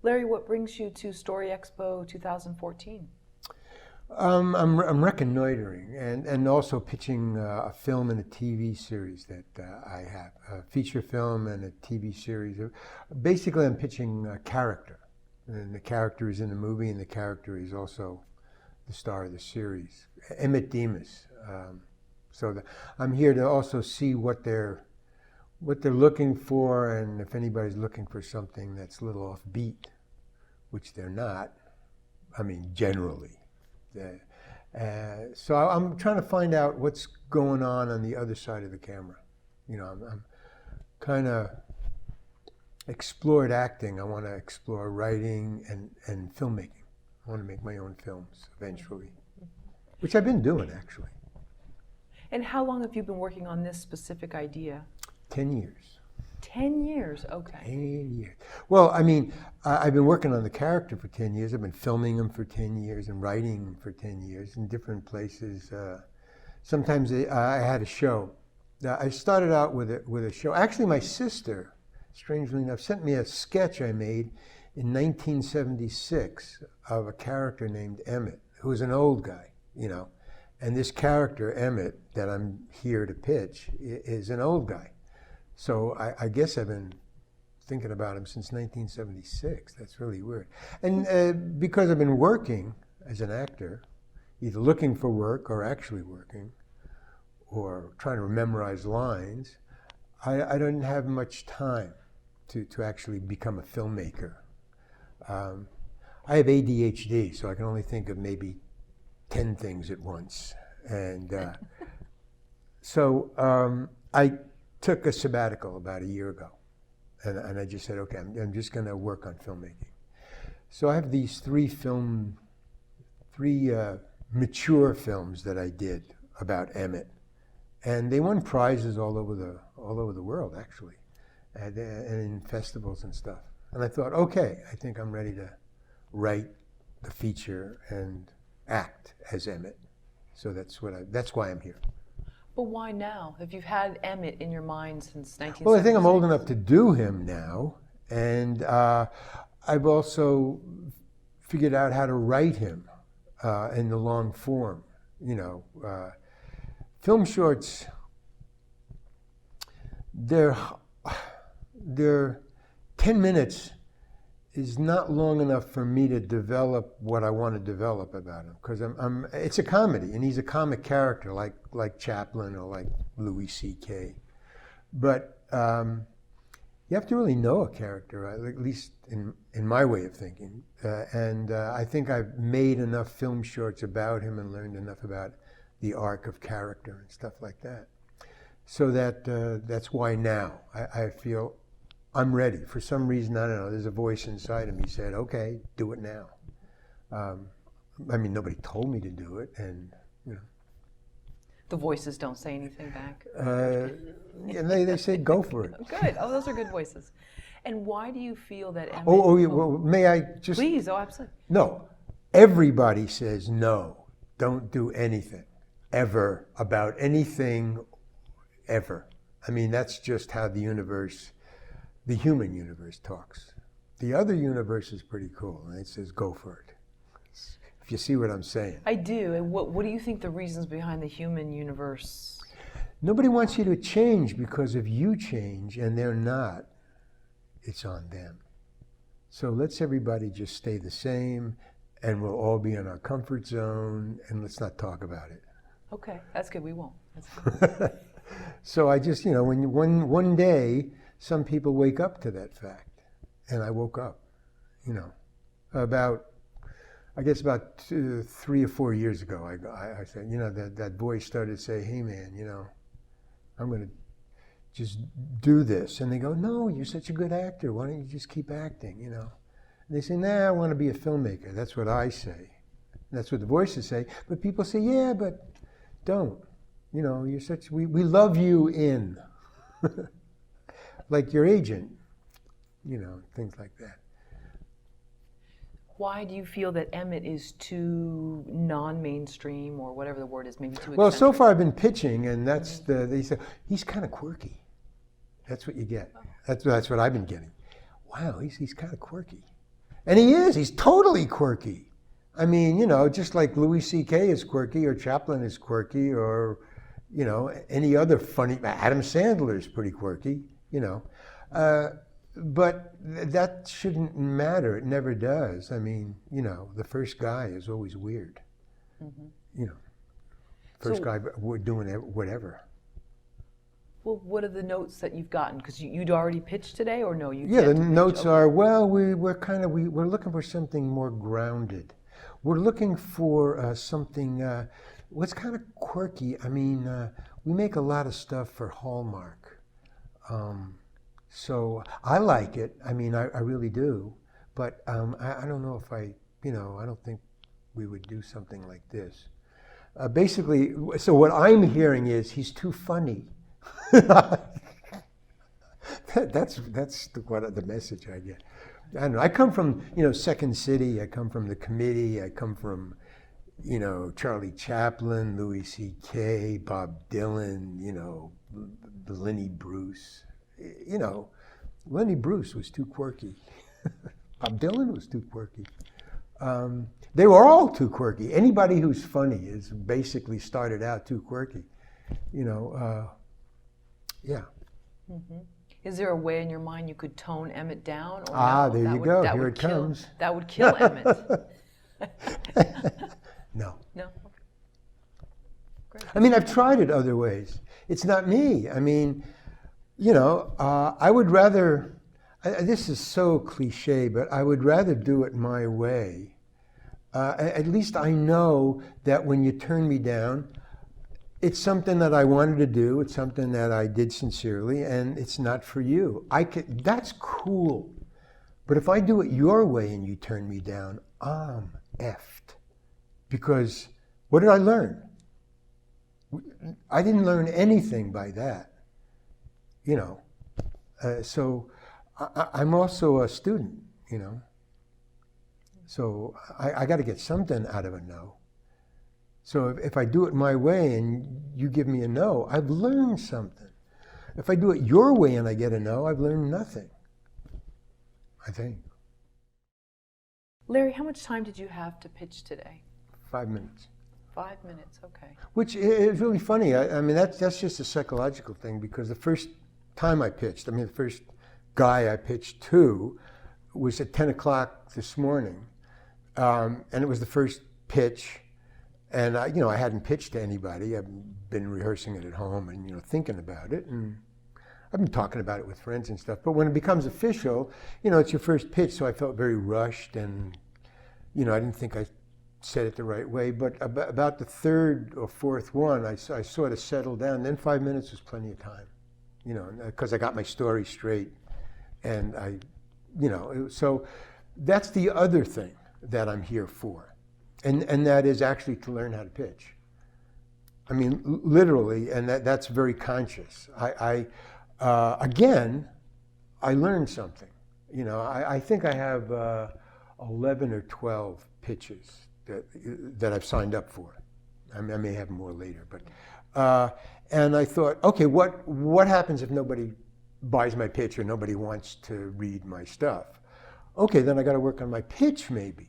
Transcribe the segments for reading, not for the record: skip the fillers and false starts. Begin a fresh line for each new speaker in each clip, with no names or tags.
Larry, what brings you to Story Expo 2014?
I'm reconnoitering and also pitching a film and a TV series that I have, a feature film and a TV series. Basically, I'm pitching a character, and the character is in the movie, and the character is also the star of the series, Emmett Demas. I'm here to also see what they're looking for, and if anybody's looking for something that's a little offbeat, which they're not. I mean, generally. So I'm trying to find out what's going on the other side of the camera. You know, I'm kind of explored acting. I want to explore writing and filmmaking. I want to make my own films eventually, which I've been doing actually.
And how long have you been working on this specific idea?
10 years.
10 years, okay.
10 years. Well, I mean, I've been working on the character for 10 years. I've been filming him for 10 years and writing him for 10 years in different places. Sometimes I had a show. I started out with a show. Actually, my sister, strangely enough, sent me a sketch I made in 1976 of a character named Emmett, who was an old guy, you know. And this character, Emmett, that I'm here to pitch, is an old guy. So I guess I've been thinking about him since 1976. That's really weird. And because I've been working as an actor, either looking for work or actually working, or trying to memorize lines, I don't have much time to actually become a filmmaker. I have ADHD, so I can only think of maybe 10 things at once. And so I took a sabbatical about a year ago, and I just said, okay, I'm just going to work on filmmaking. So I have these three mature films that I did about Emmett, and they won prizes all over the world actually, and in festivals and stuff. And I thought, okay, I think I'm ready to write the feature and act as Emmett. So that's why I'm here.
But why now? If you've had Emmett in your mind since 1976?
Well, I think I'm old enough to do him now, and I've also figured out how to write him in the long form. You know, film shorts, they're 10 minutes is not long enough for me to develop what I want to develop about him, because it's a comedy, and he's a comic character like Chaplin or like Louis C.K. But you have to really know a character, at least in my way of thinking. And I think I've made enough film shorts about him and learned enough about the arc of character and stuff like that. So that's why now I feel I'm ready. For some reason, I don't know, there's a voice inside of me said, okay, do it now. I mean, nobody told me to do it, and, you know.
The voices don't say anything back?
And they say, go for it.
Good. Oh, those are good voices. And why do you feel that Emmett...
Well, may I just...
Please, oh, absolutely.
No. Everybody says no. Don't do anything, ever, about anything, ever. I mean, that's just how the human universe talks. The other universe is pretty cool, and it says, go for it. If you see what I'm saying.
I do. And what do you think the reasons behind the human universe?
Nobody wants you to change, because if you change and they're not, it's on them. So let's everybody just stay the same, and we'll all be in our comfort zone, and let's not talk about it.
Okay, that's good. We won't. That's good.
So I just, you know, when one day, some people wake up to that fact, and I woke up, you know, about 3 or 4 years ago. I said, you know, that voice started to say, hey man, you know, I'm going to just do this. And they go, no, you're such a good actor. Why don't you just keep acting, you know? And they say, nah, I want to be a filmmaker. That's what I say. That's what the voices say. But people say, yeah, but don't. You know, you're such, we love you in. Like your agent, you know, things like that.
Why do you feel that Emmett is too non-mainstream, or whatever the word is, maybe too
Well,
eccentric?
so far I've been pitching, and that's they say, he's kind of quirky. That's what you get. That's what I've been getting. Wow, he's kind of quirky. And he is. He's totally quirky. I mean, you know, just like Louis C.K. is quirky, or Chaplin is quirky, or, you know, any other funny. Adam Sandler is pretty quirky, you know. But that shouldn't matter. It never does. I mean, you know, the first guy is always weird. You know, first guy doing whatever.
Well, what are the notes that you've gotten? Because you'd already pitched today, or no?
Yeah, the notes are, well, we're looking for something more grounded. We're looking for something, what's kind of quirky. I mean, we make a lot of stuff for Hallmark. So I like it. I mean, I really do. But I don't know if I don't think we would do something like this. Basically, so what I'm hearing is he's too funny. That's the message I get. I don't know. I come from, you know, Second City. I come from the Committee. I come from, you know, Charlie Chaplin, Louis C.K., Bob Dylan, you know, Lenny Bruce. You know, Lenny Bruce was too quirky. Bob Dylan was too quirky. They were all too quirky. Anybody who's funny is basically started out too quirky. You know, yeah.
Is there a way in your mind you could tone Emmett down? Or
there you go. Here it comes.
That would kill Emmett.
No.
No? Great.
I mean, I've tried it other ways. It's not me. I mean, you know, I would rather, this is so cliche, but I would rather do it my way. At least I know that when you turn me down, it's something that I wanted to do. It's something that I did sincerely, and it's not for you. That's cool. But if I do it your way and you turn me down, I'm effed. Because what did I learn? I didn't learn anything by that. You know, so I'm also a student, you know. So I got to get something out of a no. So if I do it my way and you give me a no, I've learned something. If I do it your way and I get a no, I've learned nothing, I think.
Larry, how much time did you have to pitch today?
5 minutes.
5 minutes, okay.
Which is really funny. I mean, that's just a psychological thing, because the first time I pitched, I mean, the first guy I pitched to was at 10 o'clock this morning. And it was the first pitch. And I hadn't pitched to anybody. I've been rehearsing it at home and, you know, thinking about it. And I've been talking about it with friends and stuff. But when it becomes official, you know, it's your first pitch. So I felt very rushed, and, you know, I didn't think I said it the right way. But about the third or fourth one, I sort of settled down. Then 5 minutes was plenty of time, you know, because I got my story straight. And so that's the other thing that I'm here for. And that is actually to learn how to pitch. I mean, literally, and that's very conscious. Again, I learned something. You know, I think I have 11 or 12 pitches that I've signed up for. I may have more later, but and I thought, okay, what happens if nobody buys my pitch or nobody wants to read my stuff? Okay, then I got to work on my pitch maybe.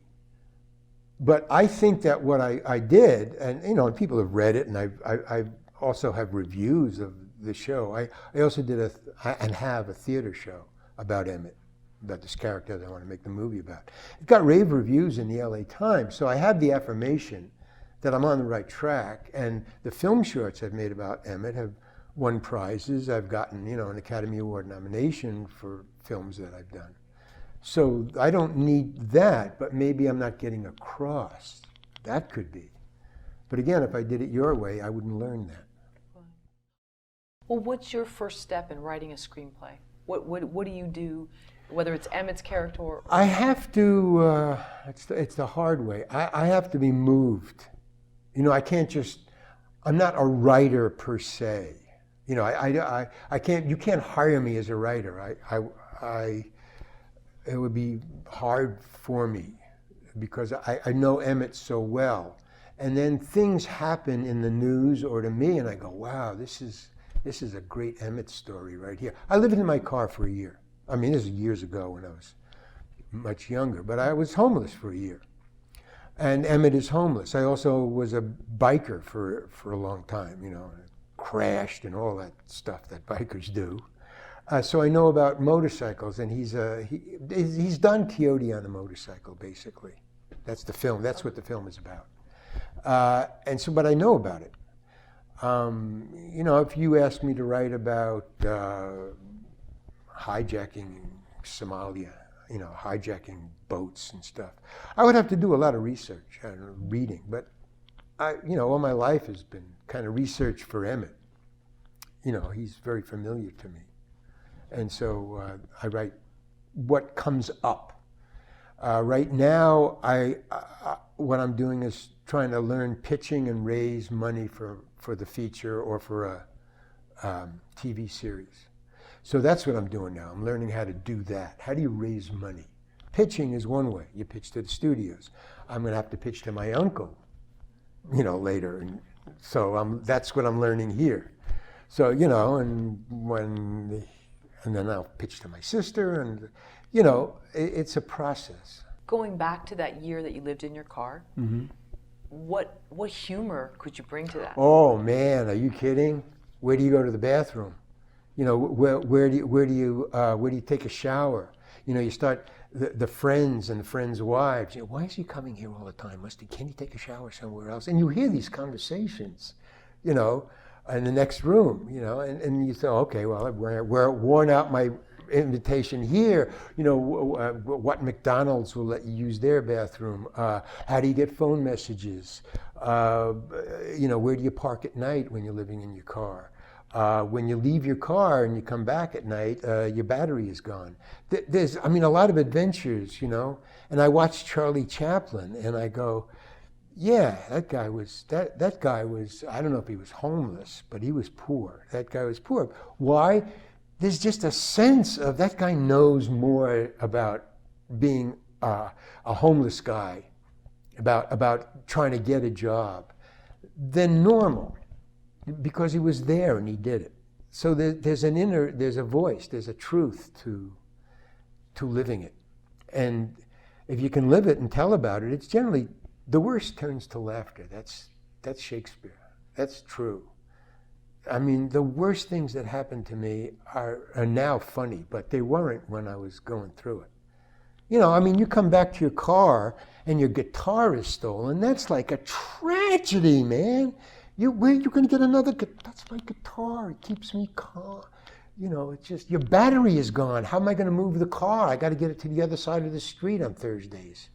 But I think that what I did, and, you know, and people have read it, and I also have reviews of the show. I also did and have a theater show about Emmett, about this character that I want to make the movie about. It got rave reviews in the LA Times, so I had the affirmation that I'm on the right track. And the film shorts I've made about Emmett have won prizes. I've gotten, you know, an Academy Award nomination for films that I've done. So I don't need that, but maybe I'm not getting across. That could be. But again, if I did it your way, I wouldn't learn that.
Well, what's your first step in writing a screenplay? What do you do, whether it's Emmett's character or...
I have to, it's the hard way. I have to be moved. You know, I can't just, I'm not a writer per se. You know, I can't, you can't hire me as a writer. It would be hard for me because I know Emmett so well. And then things happen in the news or to me and I go, wow, this is a great Emmett story right here. I lived in my car for a year. I mean, this is years ago when I was much younger, but I was homeless for a year. And Emmett is homeless. I also was a biker for a long time, you know, crashed and all that stuff that bikers do. So I know about motorcycles, and he's done Coyote on a motorcycle, basically. That's the film. That's what the film is about. And so, but I know about it. You know, if you ask me to write about hijacking Somalia, you know, hijacking boats and stuff, I would have to do a lot of research and reading. But you know, all my life has been kind of research for Emmett. You know, he's very familiar to me. And so I write what comes up. Right now, what I'm doing is trying to learn pitching and raise money for the feature or for a TV series. So that's what I'm doing now. I'm learning how to do that. How do you raise money? Pitching is one way. You pitch to the studios. I'm going to have to pitch to my uncle, you know, later. And so that's what I'm learning here. So, you know, and then I'll pitch to my sister, and, you know, it's a process.
Going back to that year that you lived in your car, what humor could you bring to that?
Oh man, are you kidding? Where do you go to the bathroom? You know, where do you take a shower? You know, you start the friends and the friends' wives. You know, why is he coming here all the time? Can he take a shower somewhere else? And you hear these conversations, you know, in the next room, you know, and you say, okay, well, I've worn out my invitation here. You know, what McDonald's will let you use their bathroom? How do you get phone messages? You know, where do you park at night when you're living in your car? When you leave your car and you come back at night, your battery is gone. There's, I mean, a lot of adventures, you know. And I watch Charlie Chaplin, and I go, yeah, that guy was, I don't know if he was homeless, but he was poor. That guy was poor. Why? There's just a sense of that guy knows more about being a homeless guy, about trying to get a job, than normal, because he was there and he did it. So there's a voice, there's a truth to living it. And if you can live it and tell about it, it's generally, the worst turns to laughter. That's Shakespeare. That's true. I mean, the worst things that happened to me are now funny, but they weren't when I was going through it. You know, I mean, you come back to your car and your guitar is stolen. That's like a tragedy, man. Where are you going to get another guitar? That's my guitar. It keeps me calm. You know, it's just, your battery is gone. How am I going to move the car? I got to get it to the other side of the street on Thursdays.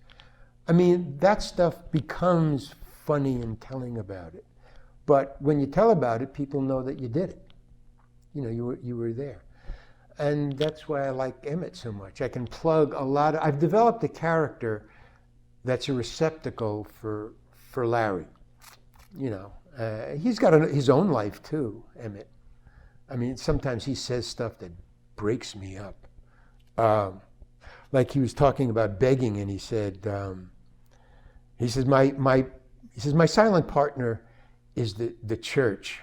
I mean, that stuff becomes funny in telling about it. But when you tell about it, people know that you did it. You know, you were there. And that's why I like Emmett so much. I can plug a lot I've developed a character that's a receptacle for Larry. You know, he's got his own life too, Emmett. I mean, sometimes he says stuff that breaks me up. Like he was talking about begging, and he said, my silent partner is the church.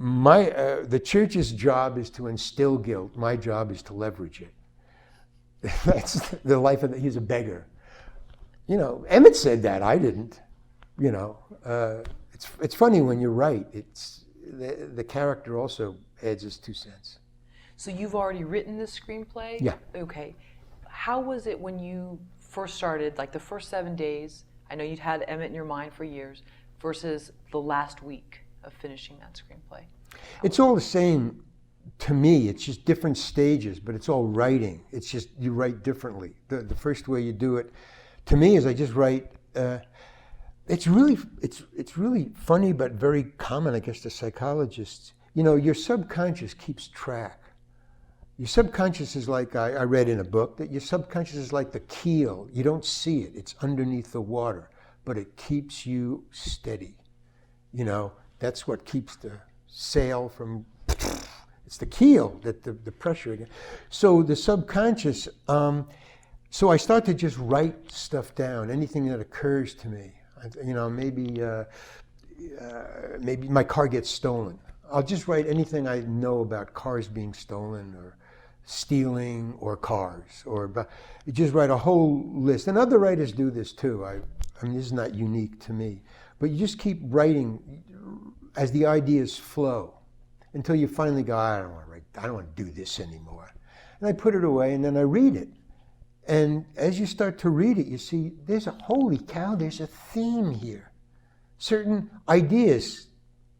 The church's job is to instill guilt. My job is to leverage it. That's the life of he's a beggar. You know, Emmett said that. I didn't. You know, it's funny when you're right. It's the character also adds his 2 cents.
So you've already written this screenplay?
Yeah.
Okay. How was it when you first started, like the first 7 days? I know you'd had Emmett in your mind for years, versus the last week of finishing that screenplay.
It's all the same to me. It's just different stages, but it's all writing. It's just you write differently. The first way you do it, to me, is I just write. It's really funny, but very common, I guess, to psychologists. You know, your subconscious keeps track. Your subconscious is like, I read in a book, that your subconscious is like the keel. You don't see it. It's underneath the water, but it keeps you steady. You know, that's what keeps the sail from, it's the keel, that the pressure again. So the subconscious, so I start to just write stuff down, anything that occurs to me. You know, maybe my car gets stolen. I'll just write anything I know about cars being stolen or stealing, or cars, you just write a whole list. And other writers do this too. I mean, this is not unique to me, but you just keep writing as the ideas flow until you finally go, I don't want to write, I don't want to do this anymore. And I put it away and then I read it. And as you start to read it, you see, holy cow, there's a theme here. Certain ideas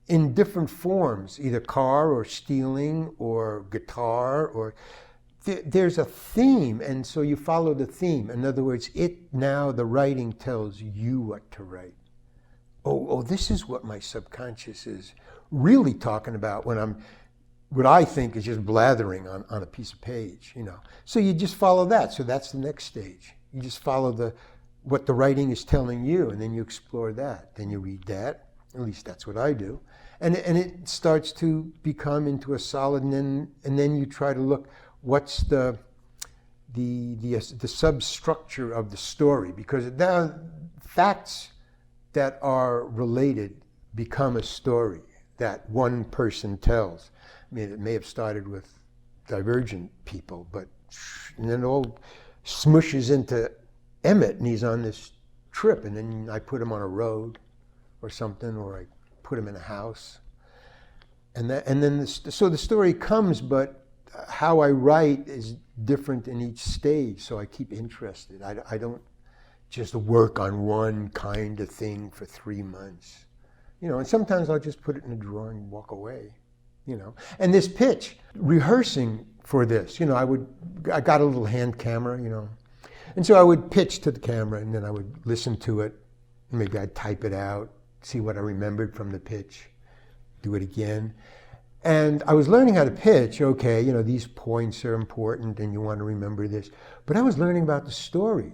in different forms, either car or stealing or guitar, or there's a theme, and so you follow the theme. In other words, the writing tells you what to write. Oh, this is what my subconscious is really talking about when what I think is just blathering on a piece of page, So you just follow that. So that's the next stage. You just follow what the writing is telling you, and then you explore that. Then you read that. At least that's what I do. And it starts to become into a solid, and then you try to look, what's the substructure of the story? Because the facts that are related become a story that one person tells. I mean, it may have started with divergent people, and then it all smushes into Emmett, and he's on this trip, and then I put him on a road or something, or I put him in a house, so the story comes, but how I write is different in each stage, so I keep interested. I don't just work on one kind of thing for 3 months, and sometimes I'll just put it in a drawer and walk away, And this pitch, rehearsing for this, I got a little hand camera, and so I would pitch to the camera, and then I would listen to it, and maybe I'd type it out, see what I remembered from the pitch, do it again. And I was learning how to pitch. Okay, these points are important and you want to remember this. But I was learning about the story.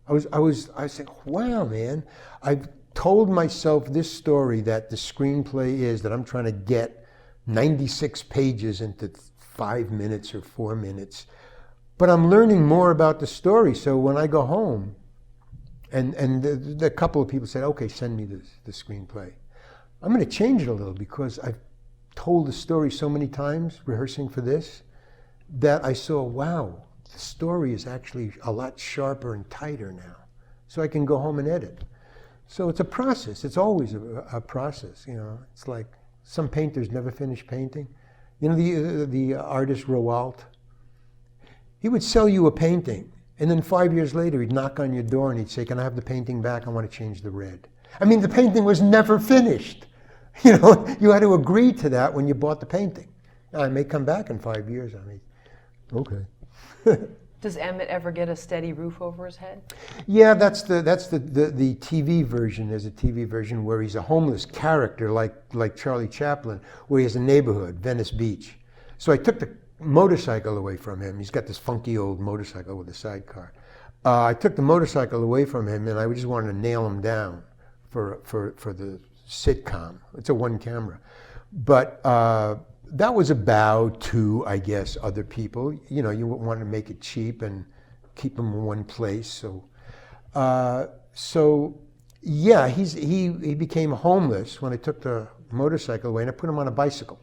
I was saying, wow, man, I've told myself this story that the screenplay is that I'm trying to get 96 pages into 5 minutes or 4 minutes. But I'm learning more about the story. So when I go home, and the couple of people said, okay, send me the screenplay. I'm going to change it a little because I've told the story so many times, rehearsing for this, that I saw, wow, the story is actually a lot sharper and tighter now. So I can go home and edit. So it's a process. It's always a process. It's like some painters never finish painting. The artist Roald, he would sell you a painting. And then 5 years later, he'd knock on your door and he'd say, can I have the painting back? I want to change the red. I mean, the painting was never finished. You had to agree to that when you bought the painting. I may come back in 5 years. I mean, okay.
Does Emmett ever get a steady roof over his head?
Yeah, that's the TV version. There's a TV version where he's a homeless character like Charlie Chaplin, where he has a neighborhood, Venice Beach. So I took the motorcycle away from him. He's got this funky old motorcycle with a sidecar. I took the motorcycle away from him, and I just wanted to nail him down for the sitcom. It's a one camera. But that was about to, I guess, other people. You want to make it cheap and keep them in one place. So yeah, he became homeless when I took the motorcycle away, and I put him on a bicycle.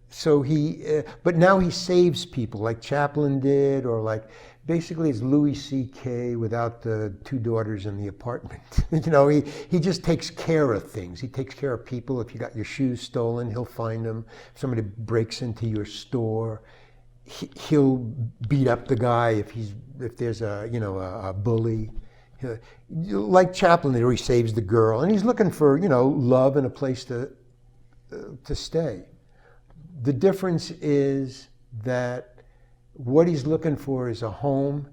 So but now he saves people like Chaplin did, or like basically it's Louis C.K. without the 2 daughters in the apartment. He just takes care of things. He takes care of people. If you got your shoes stolen, he'll find them. If somebody breaks into your store, he'll beat up the guy if there's a bully. Like Chaplin, where he saves the girl, and he's looking for love and a place to stay. The difference is that what he's looking for is a home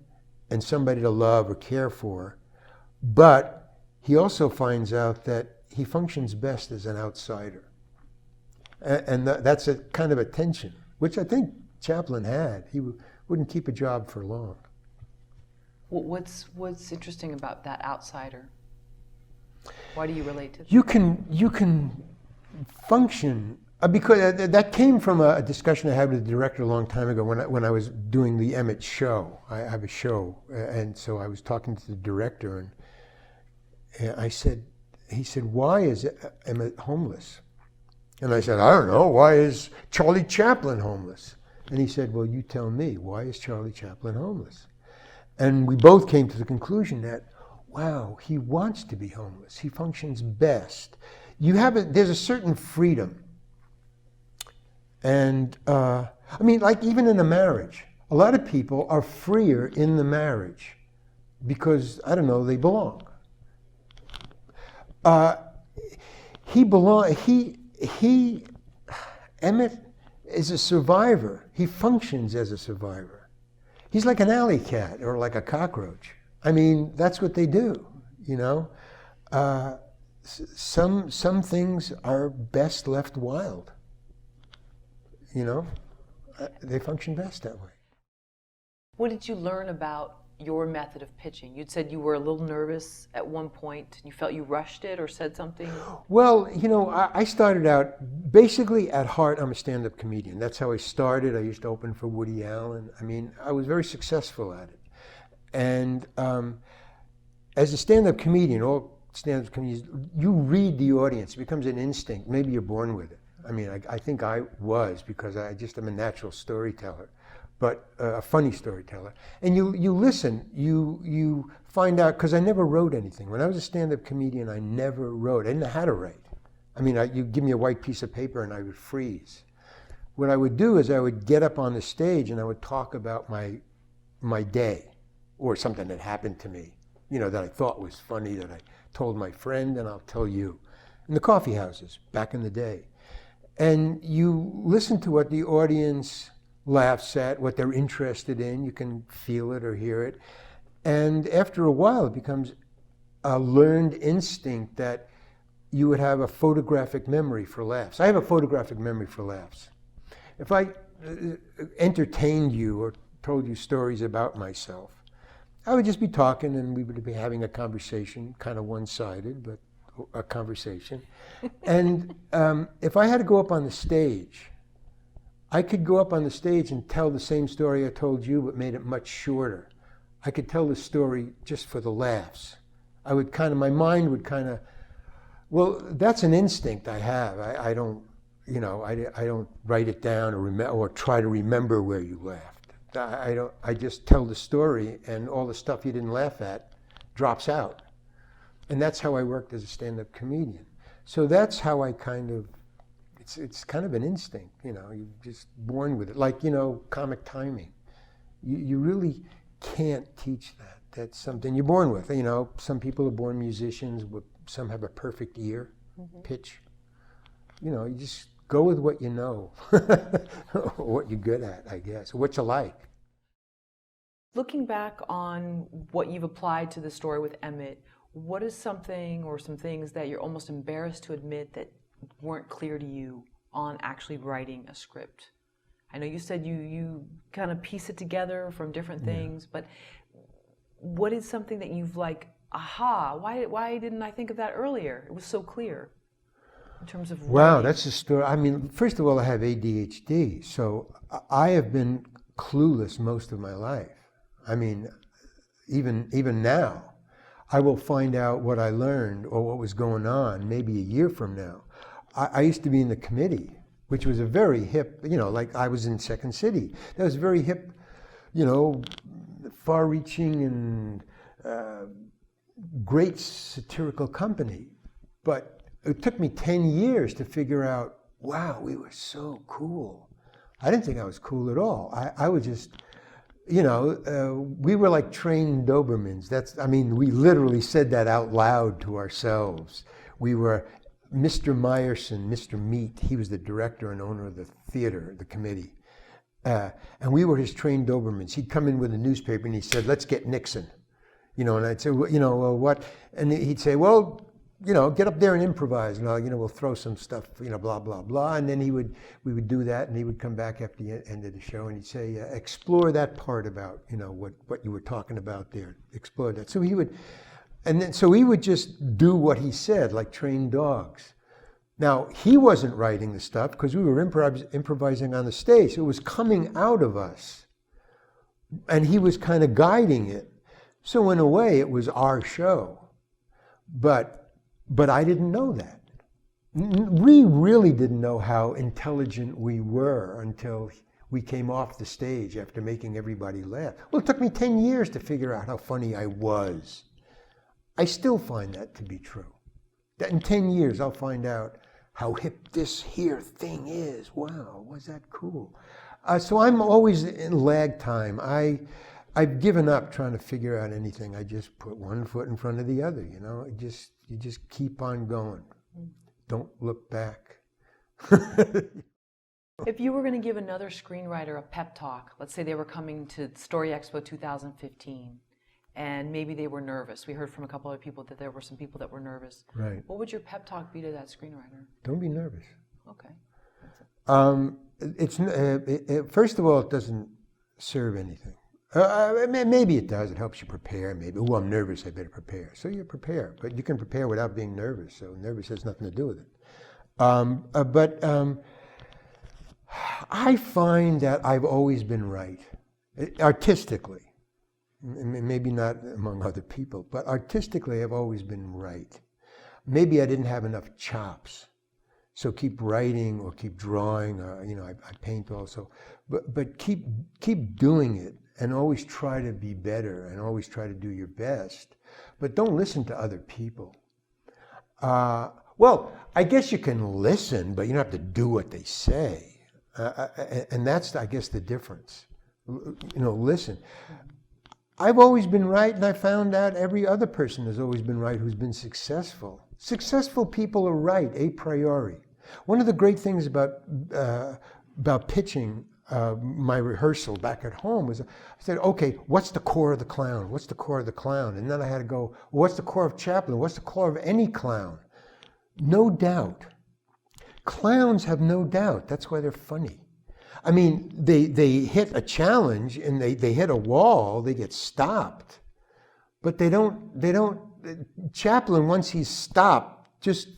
and somebody to love or care for, but he also finds out that he functions best as an outsider. And that's a kind of a tension, which I think Chaplin had. He wouldn't keep a job for long.
What's interesting about that outsider? Why do you relate to that?
You can function, because that came from a discussion I had with the director a long time ago when I was doing the Emmett show. I have a show, and so I was talking to the director, and he said, why is Emmett homeless? And I said, I don't know, why is Charlie Chaplin homeless? And he said, well, you tell me, why is Charlie Chaplin homeless? And we both came to the conclusion that, wow, he wants to be homeless. He functions best. There's a certain freedom. And I mean, like even in a marriage, a lot of people are freer in the marriage because, I don't know, they belong. Emmett is a survivor. He functions as a survivor. He's like an alley cat or like a cockroach. I mean, that's what they do, you know. Some things are best left wild, you know. They function best that way.
What did you learn about your method of pitching? You'd said you were a little nervous at one point. You felt you rushed it or said something?
Well, you know, I started out, basically at heart, I'm a stand-up comedian. That's how I started. I used to open for Woody Allen. I mean, I was very successful at it. And as a stand-up comedian, all stand-up comedians, you read the audience. It becomes an instinct. Maybe you're born with it. I mean, I think I was, because I just am a natural storyteller, but a funny storyteller. And you listen, you find out, because I never wrote anything. When I was a stand-up comedian, I never wrote. I didn't know how to write. I mean, you give me a white piece of paper and I would freeze. What I would do is I would get up on the stage and I would talk about my day or something that happened to me, you know, that I thought was funny, that I told my friend, and I'll tell you. In the coffee houses back in the day. And you listen to what the audience laughs at, what they're interested in. You can feel it or hear it. And after a while, it becomes a learned instinct that you would have a photographic memory for laughs. I have a photographic memory for laughs. If I entertained you or told you stories about myself, I would just be talking and we would be having a conversation, kind of one-sided, but a conversation. And if I had to go up on the stage, I could go up on the stage and tell the same story I told you, but made it much shorter. I could tell the story just for the laughs. My mind would kind of, well, that's an instinct I have. I don't, you know, I don't write it down or try to remember where you laughed. I just tell the story, and all the stuff you didn't laugh at drops out. And that's how I worked as a stand-up comedian. So that's how I kind of, it's kind of an instinct, you know, you're just born with it. Like, you know, comic timing. You really can't teach that. That's something you're born with. You know, some people are born musicians, some have a perfect ear, pitch. You know, you just go with what you know, what you're good at, I guess, what you like.
Looking back on what you've applied to the story with Emmett, what is something or some things that you're almost embarrassed to admit that weren't clear to you on actually writing a script? I know you said you kind of piece it together from different things, but what is something that you've like, aha, why didn't I think of that earlier? It was so clear in terms of
Wow,
writing.
that's a story. I mean, first of all, I have ADHD, so I have been clueless most of my life. I mean, even now, I will find out what I learned or what was going on maybe a year from now. I used to be in the committee, which was a very hip, you know, like I was in Second City. That was very hip, you know, far-reaching and great satirical company. But it took me 10 years to figure out, wow, we were so cool. I didn't think I was cool at all. I was just, you know, we were like trained Dobermans. We literally said that out loud to ourselves. We were Mr. Meyerson, Mr. Meat. He was the director and owner of the theater, the committee. And we were his trained Dobermans. He'd come in with a newspaper and he said, let's get Nixon. You know, and I'd say, well, you know, well, what? And he'd say, well, you know, get up there and improvise. And you know, we'll throw some stuff, you know, blah, blah, blah. And then we would do that, and he would come back after the end of the show and he'd say, explore that part about, you know, what you were talking about there. Explore that. So he would, so we would just do what he said, like trained dogs. Now, he wasn't writing the stuff because we were improvising on the stage. It was coming out of us. And he was kind of guiding it. So in a way, it was our show. But I didn't know that. We really didn't know how intelligent we were until we came off the stage after making everybody laugh. Well, it took me 10 years to figure out how funny I was. I still find that to be true. That in 10 years I'll find out how hip this here thing is. Wow, was that cool? So I'm always in lag time. I've given up trying to figure out anything. I just put one foot in front of the other, you know? You just keep on going. Don't look back.
If you were going to give another screenwriter a pep talk, let's say they were coming to Story Expo 2015, and maybe they were nervous. We heard from a couple of people that there were some people that were nervous.
Right.
What would your pep talk be to that screenwriter?
Don't be nervous.
Okay.
First of all, it doesn't serve anything. Maybe it does. It helps you prepare. Maybe, oh, I'm nervous, I better prepare. So you prepare. But you can prepare without being nervous. So nervous has nothing to do with it. I find that I've always been right. Artistically. Maybe not among other people. But artistically, I've always been right. Maybe I didn't have enough chops. So keep writing or keep drawing. You know, I paint also. But keep doing it. And always try to be better and always try to do your best. But don't listen to other people. Well, I guess you can listen, but you don't have to do what they say. And that's, I guess, the difference. You know, listen. I've always been right, and I found out every other person has always been right who's been successful. Successful people are right, a priori. One of the great things about pitching my rehearsal back at home was I said, okay, what's the core of the clown? What's the core of the clown? And then I had to go, well, what's the core of Chaplin? What's the core of any clown? No doubt. Clowns have no doubt. That's why they're funny. I mean, they hit a challenge and they hit a wall, they get stopped. But they don't, Chaplin, once he's stopped, just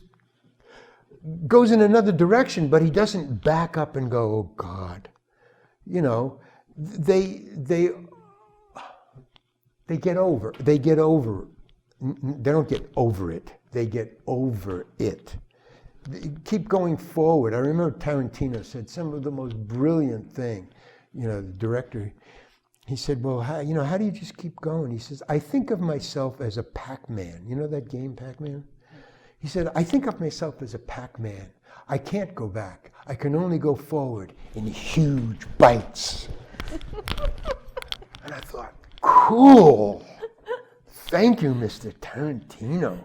goes in another direction, but he doesn't back up and go, oh God. You know, they get over. They don't get over it. They get over it. They keep going forward. I remember Tarantino said some of the most brilliant thing. You know, the director, he said, well, how do you just keep going? He says, I think of myself as a Pac-Man. You know that game, Pac-Man? He said, I think of myself as a Pac-Man. I can't go back. I can only go forward in huge bites. And I thought, cool. Thank you, Mr. Tarantino.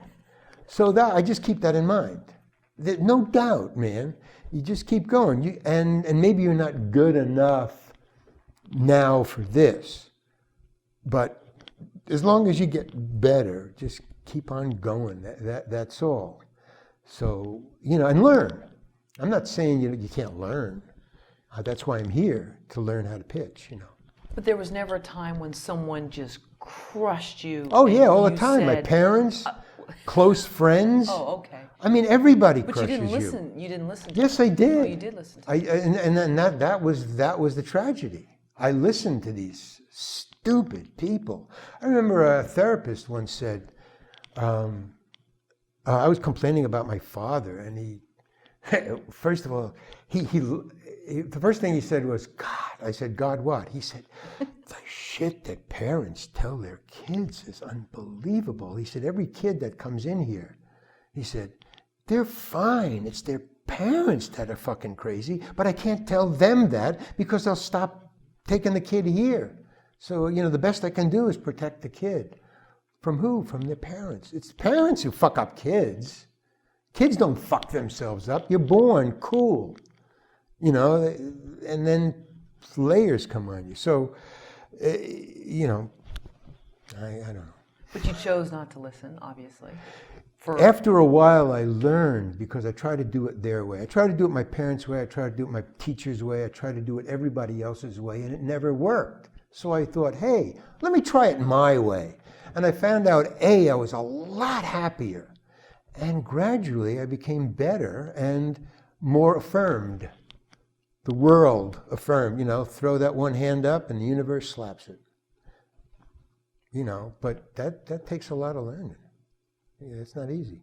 So that I just keep that in mind. No doubt, man. You just keep going. And maybe you're not good enough now for this. But as long as you get better, just keep on going. That's all. So, you know, and learn. I'm not saying you can't learn. That's why I'm here, to learn how to pitch, you know.
But there was never a time when someone just crushed you.
Oh, yeah, all the time. My parents, close friends.
Oh, okay.
I mean, everybody
but
crushes you.
But you didn't listen. You didn't listen to
Yes, I did.
Oh, you did listen to
and that was the tragedy. I listened to these stupid people. I remember a therapist once said, I was complaining about my father, and he, first of all, the first thing he said was, God. I said, God what? He said, the shit that parents tell their kids is unbelievable. He said, every kid that comes in here, he said, they're fine. It's their parents that are fucking crazy, but I can't tell them that because they'll stop taking the kid here. So, you know, the best I can do is protect the kid. From who? From their parents. It's parents who fuck up kids. Kids don't fuck themselves up. You're born cool. You know, and then layers come on you. So, you know, I don't know.
But you chose not to listen, obviously.
After a while, I learned, because I tried to do it their way. I tried to do it my parents' way. I tried to do it my teacher's way. I tried to do it everybody else's way, and it never worked. So I thought, hey, let me try it my way. And I found out, I was a lot happier. And gradually, I became better and more affirmed. The world affirmed, you know, throw that one hand up and the universe slaps it. You know, but that takes a lot of learning. Yeah, it's not easy.